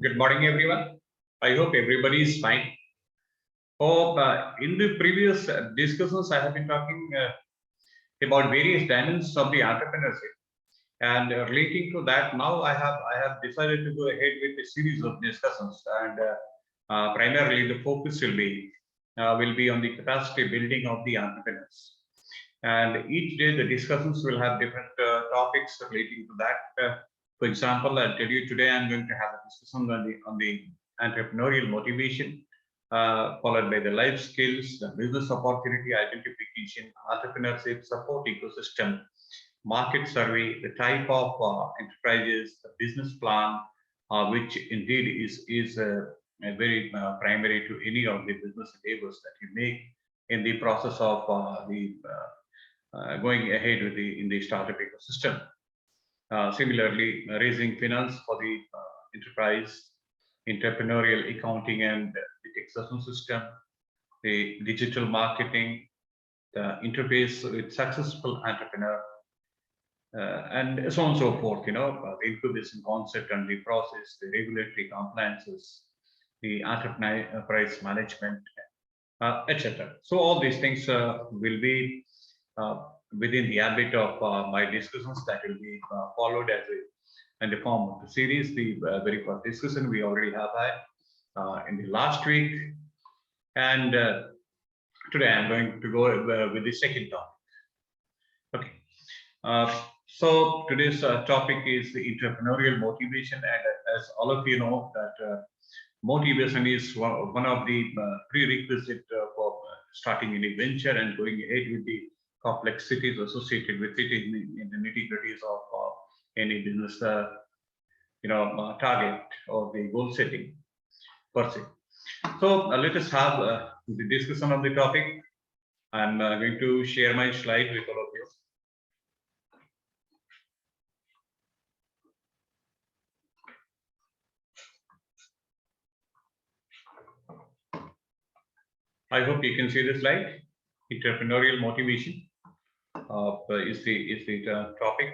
Good morning, everyone. I hope everybody is fine. In the previous discussions, I have been talking about various dimensions of the entrepreneurship, and relating to that, now I have decided to go ahead with a series of discussions, and primarily the focus will be on the capacity building of the entrepreneurs. And each day the discussions will have different topics relating to that. For example, I'll tell you today I'm going to have a discussion on the entrepreneurial motivation, followed by the life skills, the business opportunity identification, entrepreneurship support ecosystem, market survey, the type of enterprises, the business plan, which indeed is a very primary to any of the business endeavors that you make in the process of going ahead with in the startup ecosystem. Similarly, raising finance for the enterprise, entrepreneurial accounting and the taxation system, the digital marketing, the interface with successful entrepreneur, and so on and so forth. The incubation concept and the process, the regulatory compliances, the enterprise management, etc. So all these things will be within the ambit of my discussions that will be followed in the form of the series. The very first discussion we already have had in the last week, and today I'm going to go with the second topic. Okay. So today's topic is the entrepreneurial motivation, and as all of you know that motivation is one of the prerequisite for starting any venture and going ahead with the complexities associated with it in the nitty-gritties of any business target or the goal setting per se. So let us have the discussion on the topic. I'm going to share my slide with all of you. I hope you can see the slide. Entrepreneurial motivation is the topic.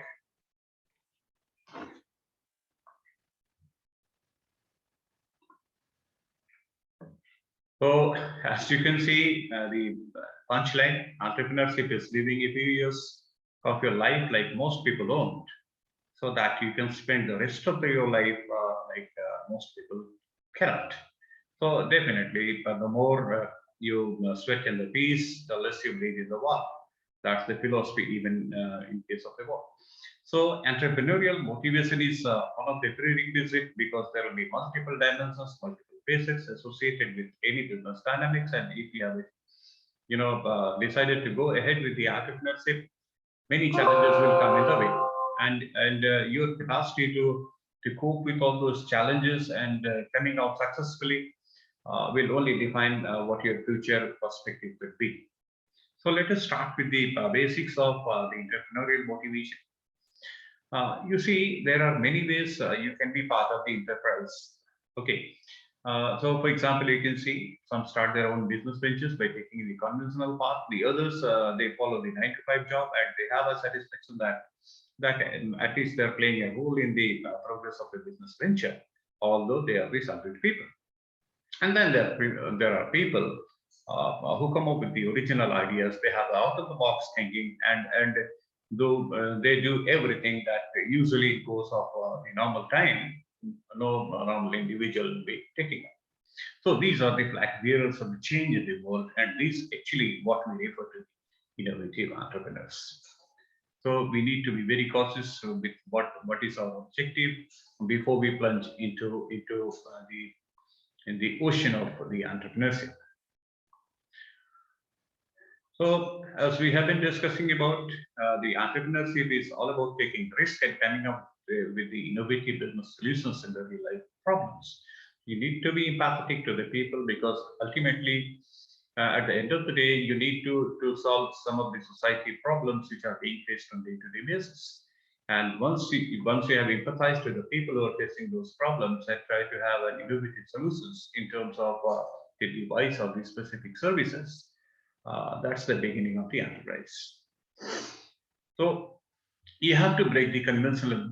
So as you can see, the punchline: entrepreneurship is living a few years of your life like most people don't, so that you can spend the rest of your life like most people cannot. So definitely, the more you sweat in the peace, the less you bleed in the war. That's the philosophy, even in case of the war. So entrepreneurial motivation is one of the prerequisites, because there will be multiple dimensions, multiple phases associated with any business dynamics. And if you have, decided to go ahead with the entrepreneurship, many challenges will come in the way, and your capacity to cope with all those challenges and coming out successfully will only define what your future perspective could be. So let us start with the basics of the entrepreneurial motivation. You see, there are many ways you can be part of the enterprise. Okay. So for example, you can see some start their own business ventures by taking the conventional path. The others, they follow the 9-to-5 job, and they have a satisfaction that at least they're playing a role in the progress of the business venture, although they are the salaried people. And then there are people who come up with the original ideas. They have out-of-the-box thinking, and though they do everything that usually goes off the normal time, no normal individual will be taking up. So these are the flag bearers of the change in the world, and this actually what we refer to innovative entrepreneurs. So we need to be very cautious with what is our objective before we plunge into the ocean of the entrepreneurship. So as we have been discussing about, the entrepreneurship is all about taking risk and coming up with the innovative business solutions in the real life problems. You need to be empathetic to the people, because ultimately, at the end of the day, you need to solve some of the society problems which are being faced on day-to-day basis. And once you have empathized with the people who are facing those problems and try to have an innovative solutions in terms of the device of the specific services, that's the beginning of the enterprise. So you have to break the conventional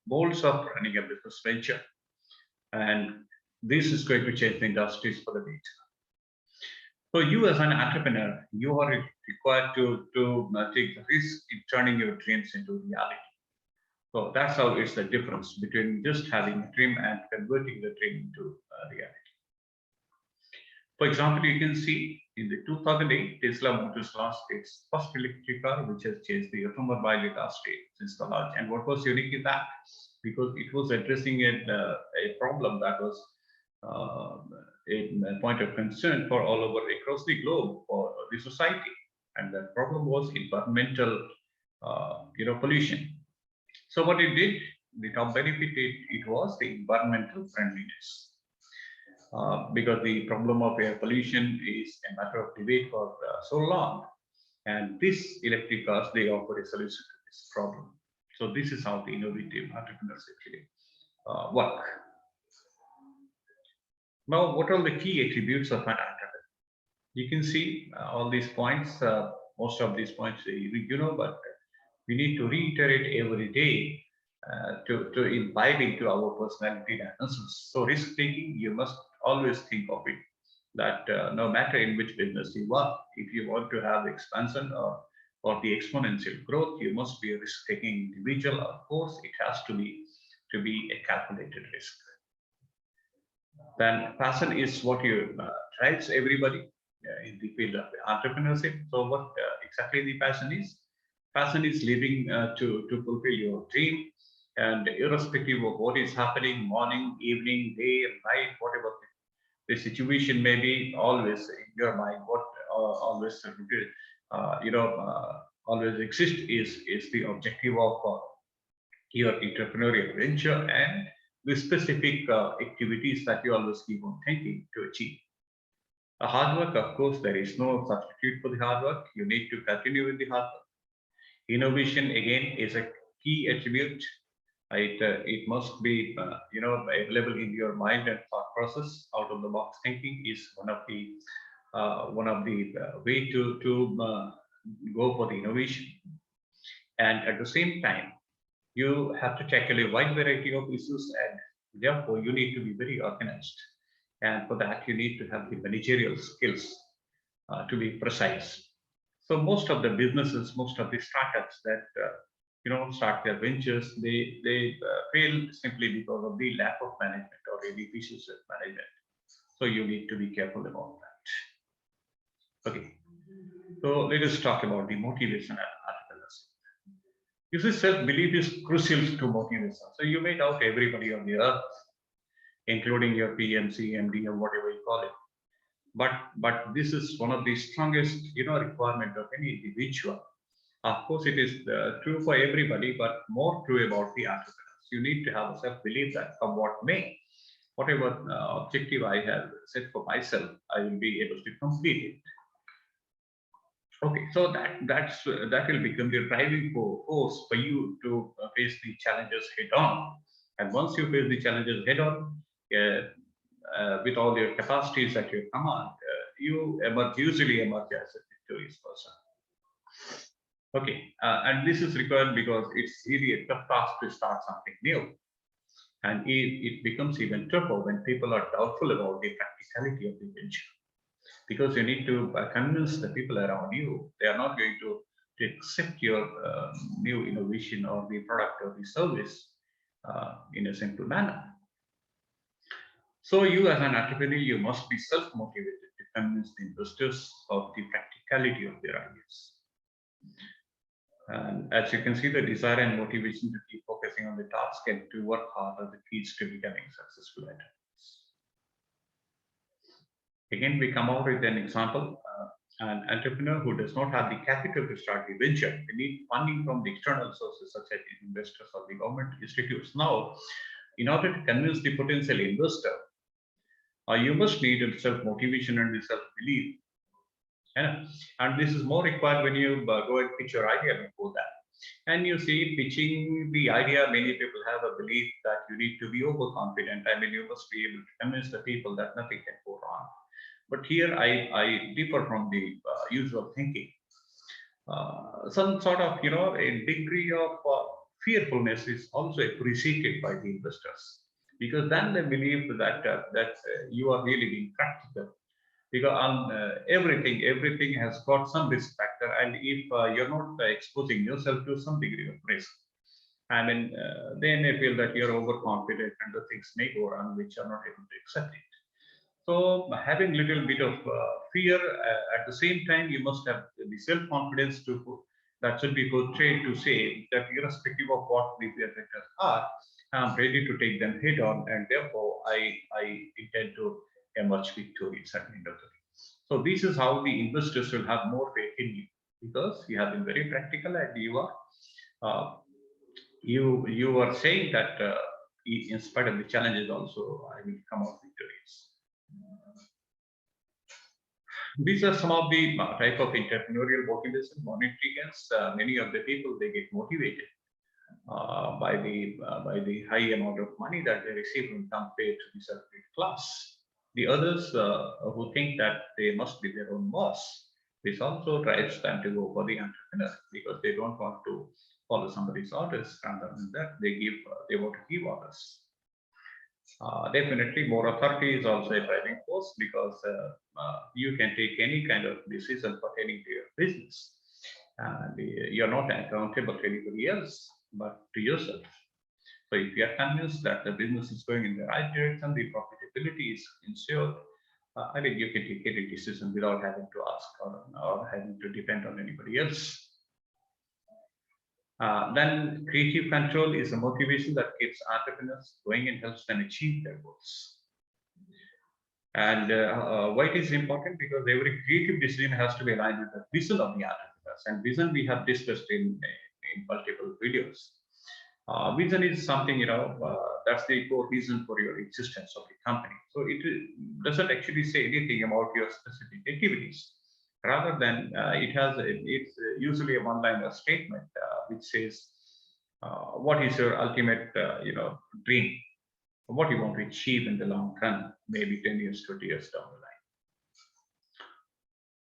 molds of running a business venture. And this is going to change the industries for the better. So you as an entrepreneur, you are required to take the risk in turning your dreams into reality. So that's how it's the difference between just having a dream and converting the dream into reality. For example, you can see in the 2008, Tesla Motors launched its first electric car, which has changed the automobile industry since the launch. And what was unique in that? Because it was addressing a problem that was a point of concern for all over across the globe for the society. And that problem was environmental, pollution. So what it did, the top benefit it was the environmental friendliness. Because the problem of air pollution is a matter of debate for so long. And this electric cars, they offer a solution to this problem. So this is how the innovative entrepreneurs actually work. Now, what are the key attributes of an entrepreneur? You can see all these points, most of these points, but we need to reiterate every day to imbibe into our personality diagnosis. So risk taking, you must always think of it that no matter in which business you are, if you want to have expansion or the exponential growth, you must be a risk taking individual. Of course, it has to be a calculated risk. Then passion is what you drives everybody in the field of entrepreneurship. So what exactly the passion is? Passion is living to fulfill your dream, and irrespective of what is happening, morning, evening, day, night, whatever the situation may be, always in your mind, what always always exist is the objective of your entrepreneurial venture and the specific activities that you always keep on thinking to achieve. A hard work, of course, there is no substitute for the hard work. You need to continue with the hard work. Innovation again is a key attribute. It must be available in your mind and thought process. Out of the box thinking is one of the way to go for the innovation. And at the same time, you have to tackle a wide variety of issues, and therefore you need to be very organized. And for that, you need to have the managerial skills to be precise. So most of the businesses, most of the startups that start their ventures, they fail simply because of the lack of management or any issues with management. So you need to be careful about that. Okay, so let us talk about the motivation and entrepreneurship. You see, self-belief is crucial to motivation. So you may doubt everybody on the earth, including your PMC, MD, or whatever you call it. But this is one of the strongest requirement of any individual. Of course, it is true for everybody, but more true about the entrepreneurs. You need to have a self-belief that come what may, whatever objective I have set for myself, I will be able to complete it. Okay, so that will become the driving force for you to face the challenges head on. And once you face the challenges head on, with all your capacities at your command, you usually emerge as a victorious person. Okay, and this is required because it's really a tough task to start something new. And it becomes even tougher when people are doubtful about the practicality of the venture. Because you need to convince the people around you, they are not going to accept your new innovation or the product or the service in a simple manner. So you as an entrepreneur, you must be self-motivated to convince the investors of the practicality of their ideas. And as you can see, the desire and motivation to keep focusing on the task and to work hard are the keys to becoming successful entrepreneurs. Again, we come out with an example. An entrepreneur who does not have the capital to start the venture, they need funding from the external sources such as investors or the government institutes. Now, in order to convince the potential investor, you must need self-motivation and the self-belief. And this is more required when you go and pitch your idea before that. And you see, pitching the idea, many people have a belief that you need to be overconfident. I mean, you must be able to convince the people that nothing can go wrong. But here I differ from the usual thinking. Some sort of, a degree of fearfulness is also appreciated by the investors. because then they believe that you are really being practical. Because on everything has got some risk factor, and if you're not exposing yourself to some degree of risk, I mean, they may feel that you're overconfident and the things may go wrong, which are not able to accept it. So having little bit of fear, at the same time, you must have the self-confidence that should be portrayed to say that irrespective of what the fear factors are, I'm ready to take them head on, and therefore I intend to emerge victorious at the end of the day. So this is how the investors will have more faith in you, because you have been very practical, and uh, you are saying that in spite of the challenges also I will come out victorious. These are some of the type of entrepreneurial motivation, monetary gains. Many of the people, they get motivated by the high amount of money that they receive when compared to the salaried class. The others who think that they must be their own boss, this also drives them to go for the entrepreneur, because they don't want to follow somebody's orders. Rather than that, they want to give orders. Definitely, more authority is also a driving force, because you can take any kind of decision pertaining to your business, and you're not accountable to anybody else but to yourself. So if you are convinced that the business is going in the right direction, the profitability is ensured, I mean, you can take any decision without having to ask or having to depend on anybody else. Then creative control is a motivation that keeps entrepreneurs going and helps them achieve their goals. And why it is important? Because every creative decision has to be aligned with the vision of the entrepreneurs. And vision we have discussed in multiple videos. Vision is something, that's the core reason for your existence of the company. So it doesn't actually say anything about your specific activities. Rather than it's usually a one-liner statement which says, what is your ultimate, dream? What you want to achieve in the long run, maybe 10 years, 20 years down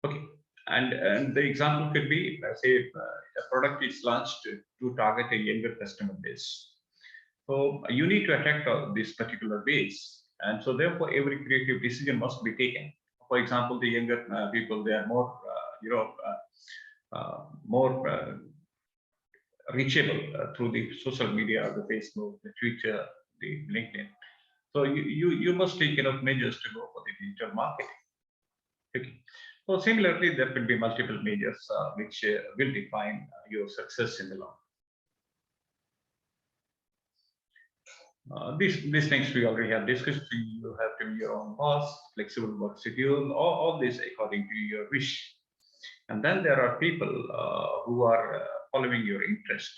the line. Okay, and the example could be, let's say, a product is launched to target a younger customer base. So you need to attract this particular base, and so therefore every creative decision must be taken. For example, the younger people, they are more, more reachable through the social media, the Facebook, the Twitter, the LinkedIn. So you must take enough measures to go for the digital marketing. Okay. So similarly, there will be multiple measures which will define your success in the long run. These things we already have discussed. You have to be your own boss, flexible work schedule, all this according to your wish. And then there are people who are following your interest.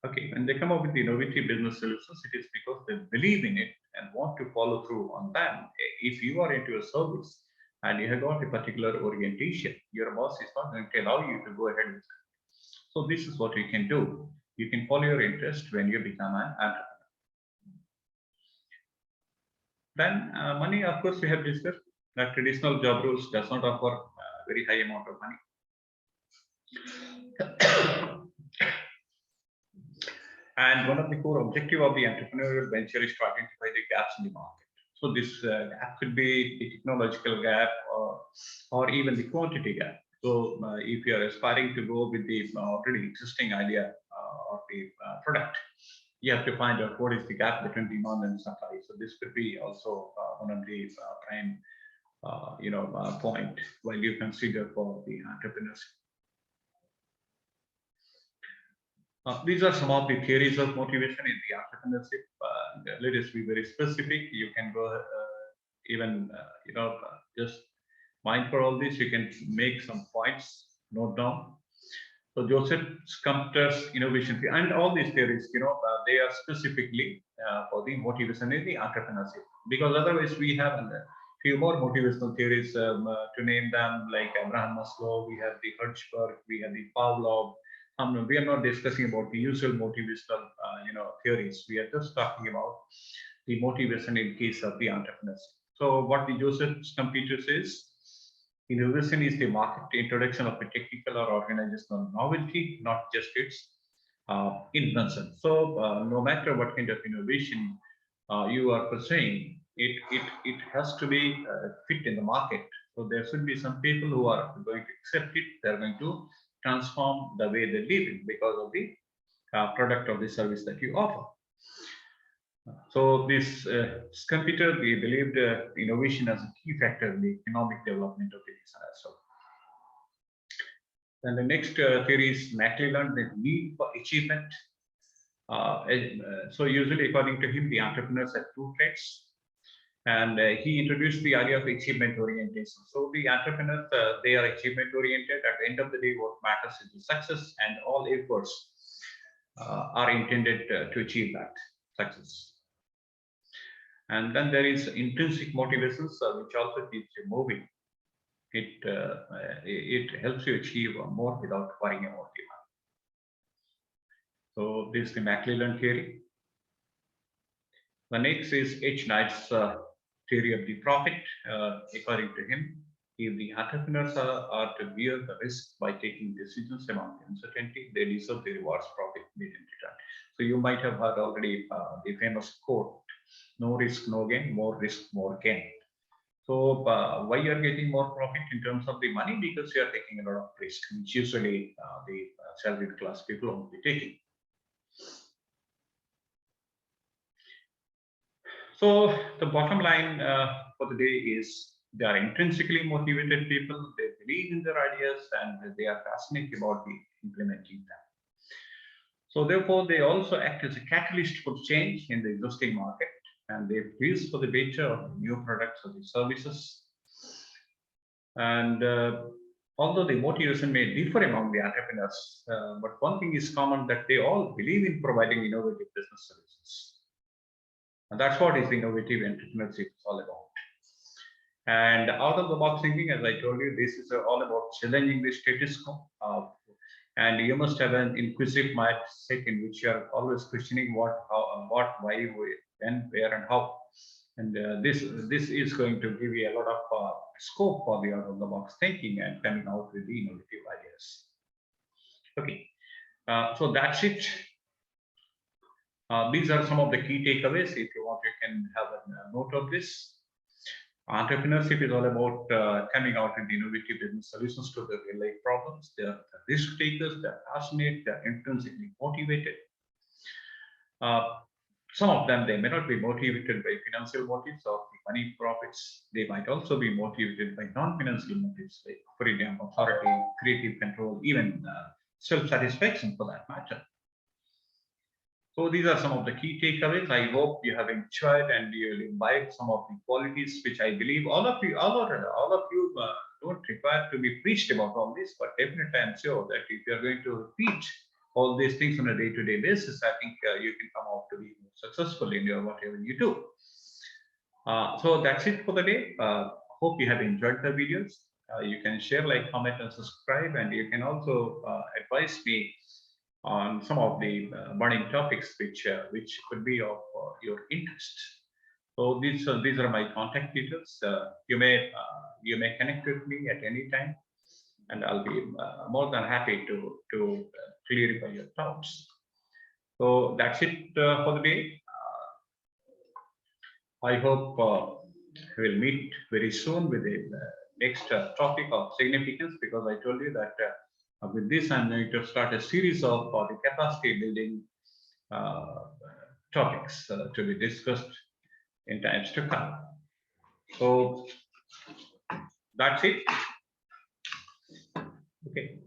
Okay, when they come up with innovative business solutions, it is because they believe in it and want to follow through on them. If you are into a service and you have got a particular orientation, your boss is not going to allow you to go ahead with it. So this is what you can do. You can follow your interest when you become an entrepreneur. Then money, of course, we have discussed that traditional job roles does not offer very high amount of money. And one of the core objectives of the entrepreneurial venture is to identify the gaps in the market. So this gap could be the technological gap or even the quantity gap. So if you are aspiring to go with the already existing idea or the product, you have to find out what is the gap between demand and supply. So this could be also one of the prime, point while you consider for the entrepreneurship. These are some of the theories of motivation in the entrepreneurship. Let us be very specific. You can go even, just mind for all this. You can make some points, note down. So Joseph Scumpter's innovation and all these theories, they are specifically for the motivation in the entrepreneurship. Because otherwise, we have a few more motivational theories to name them, like Abraham Maslow. We have the Hertzberg, we have the Pavlov. We are not discussing about the usual motivational, theories. We are just talking about the motivation in case of the entrepreneurs. So what the Joseph Scumpeter says, innovation is the market introduction of a technical or organizational novelty, not just its invention. So no matter what kind of innovation you are pursuing, it has to be fit in the market. So there should be some people who are going to accept it. They're going to transform the way they live because of the product or the service that you offer. So this computer, we believed innovation as a key factor in the economic development of the nation as well. Then the next theory is McClelland, the need for achievement. So usually, according to him, the entrepreneurs have two traits, and he introduced the idea of achievement orientation. So the entrepreneurs, they are achievement oriented. At the end of the day, what matters is the success, and all efforts are intended to achieve that success. And then there is intrinsic motivations, which also keeps you moving. It helps you achieve more without worrying about the money. So this is the McClelland theory. The next is H. Knight's theory of the profit. According to him, if the entrepreneurs are to bear the risk by taking decisions among uncertainty, they deserve the rewards profit made in return. So you might have heard already the famous quote, no risk, no gain, more risk, more gain. So why you are getting more profit in terms of the money? Because you are taking a lot of risk, which usually the salaried class people won't be taking. So the bottom line for the day is they are intrinsically motivated people. They believe in their ideas and they are passionate about implementing them. So therefore, they also act as a catalyst for change in the existing market, and they freeze for the better of new products or the services. And although the motivation may differ among the entrepreneurs, but one thing is common, that they all believe in providing innovative business services. And that's what is innovative entrepreneurship is all about. And out of the box thinking, as I told you, this is all about challenging the status quo. And you must have an inquisitive mindset in which you are always questioning what, how, what, why, when, where, and how. And this is going to give you a lot of scope for the out of the box thinking and coming out with the innovative ideas. Okay, so that's it. These are some of the key takeaways. If you want, you can have a note of this. Entrepreneurship is all about coming out with innovative business solutions to the real life problems. They are risk takers, they're passionate, they're intrinsically motivated. Some of them, they may not be motivated by financial motives or money profits. They might also be motivated by non-financial motives, like, for example, authority, creative control, even self-satisfaction for that matter. So these are some of the key takeaways. I hope you have enjoyed and you will imbibe some of the qualities which I believe all of you don't require to be preached about all this, but definitely I'm sure that if you are going to repeat all these things on a day-to-day basis, I think you can come out to be successful in your whatever you do. So that's it for the day. Hope you have enjoyed the videos. You can share, like, comment, and subscribe, and you can also advise me on some of the burning topics which could be of your interest. So these are my contact details. You may connect with me at any time, and I'll be more than happy to clarify your doubts. So that's it for the day. I hope we'll meet very soon with the next topic of significance, because I told you that with this I'm going to start a series of the capacity building topics to be discussed in times to come. So that's it. Okay.